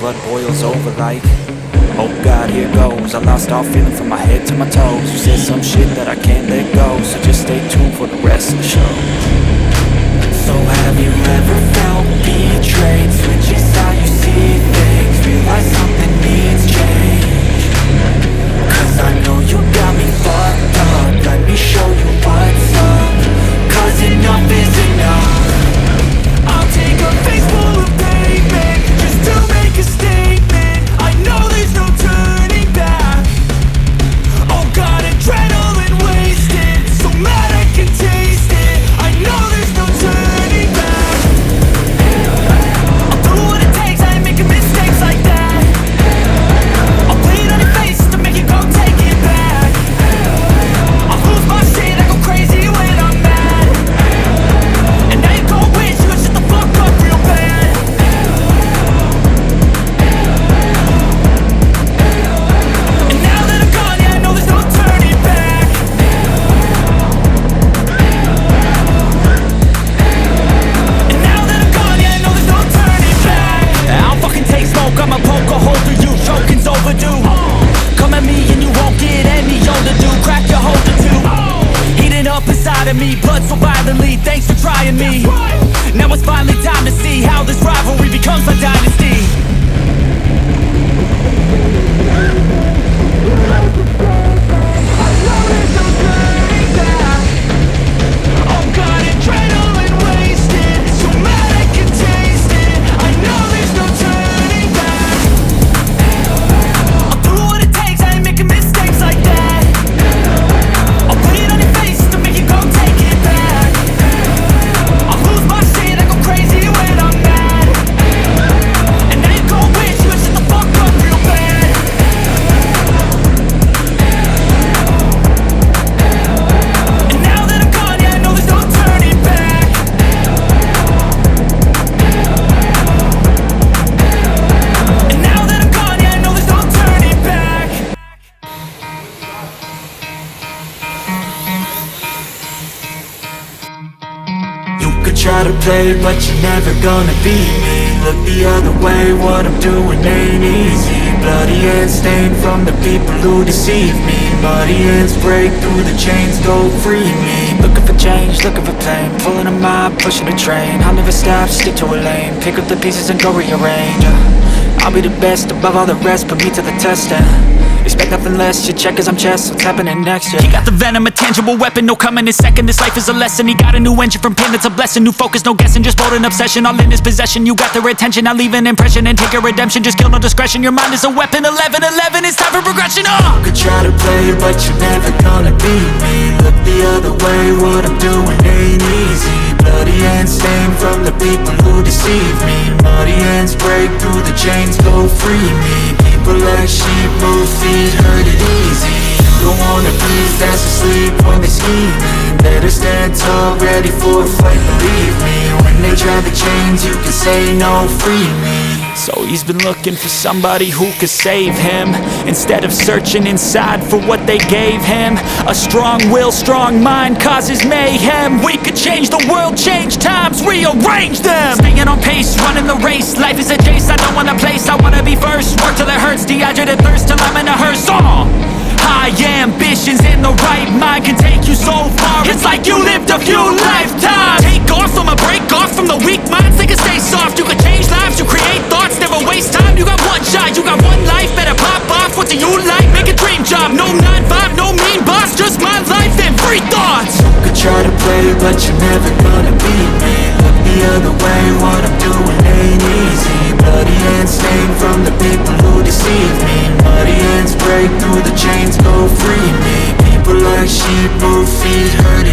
blood boils over like, oh God, here goes. I lost all feeling from my head to my toes. You said some shit that I can't let go, so just stay tuned for the rest of the show. So have you ever felt betrayed? Switches how you see things, realize something needs change. Cause I know you got me fucked up, let me show you what's up. Cause enough is enough. I'll take a face full of pavement just to make a statement. I know there's no turning back. Oh God, adrenaline wasted, so mad I can taste it. I know there's no turning back. I'll do what it takes, I ain't making mistakes like that. I'll bleed on your face to make you go take it back. I'll lose my shit, I go crazy when I'm mad. And now you gon' wish you would shut the fuck up real bad. And now that I'm gone, yeah, I know there's no turning back. And now that I'm gone, yeah, I know there's no turning back. I'll fucking take smoke, I'ma poke a hole through you. Choking's overdue. Come at me and you won't get any older, dude. Crack your holder too. Heating up inside of me, blood so violently. Thanks for trying me. Now it's finally time to see how this rivalry becomes a dynasty. Oh God, adrenaline wasted, so mad I can taste it. I know there's no turning back. I'll do what it takes, I ain't making mistakes like that. I'll bleed on your face to make you go take it back. I'll lose my shit, I go crazy when I'm mad. And now you gon' wish you would shut the fuck up real bad. And now that I'm gone, yeah, I know there's no turning back. And now that I'm gone, yeah, I know there's no turning back. You could try to play, but you're never gonna beat me. Look the other way, what I'm doing ain't easy. Bloody hands stained from the people who deceive me. Muddy hands break through the chains, go free me. Looking for change, looking for pain, pulling a mob, pushing a train. I'll never stop, stick to a lane, pick up the pieces and go rearrange. I'll be the best above all the rest, put me to the test and expect nothing less, you check as I'm chess, what's happening next, yeah. He got the venom, a tangible weapon, no coming in second. This life is a lesson, he got a new engine from pain, it's a blessing. New focus, no guessing, just bold and obsession, all in his possession. You got their attention, I'll leave an impression and take a redemption. Just kill, no discretion, your mind is a weapon. 11-11, it's time for progression, You could try to play, but you're never gonna beat me. Look the other way, what I'm doing ain't easy. Bloody hands stained from the people who deceive me. Muddy hands break through the chains, go free me. People like sheep, move feet, hurt it easy. You don't wanna be fast asleep when they scheming. Better stand tall, ready for a fight, believe me. When they try the chains, you can say no, free me. So he's been looking for somebody who could save him, instead of searching inside for what they gave him. A strong will, strong mind causes mayhem. We could change the world, change times, rearrange them. Staying on pace, running the race. Life is a chase, I don't want a place, I wanna be first. Work till it hurts, dehydrated thirst till I'm in a hearse. High ambitions in the right mind can take you so far. It's like you lived a few lifetimes. Take off from a break off from the weak minds, they can stay soft. You can change lives, you create thoughts, never waste time. You got one shot, you got one life, better pop off. What do you like? Make a dream job. No 9-5, no mean boss, just my life and free thoughts. You could try to play, but you're never gonna beat me. Look the other way, what I'm doing ain't easy. Bloody hands stained from the people who deceive me. Muddy hands break through the chains, go free me. People like sheep, move feet, hurt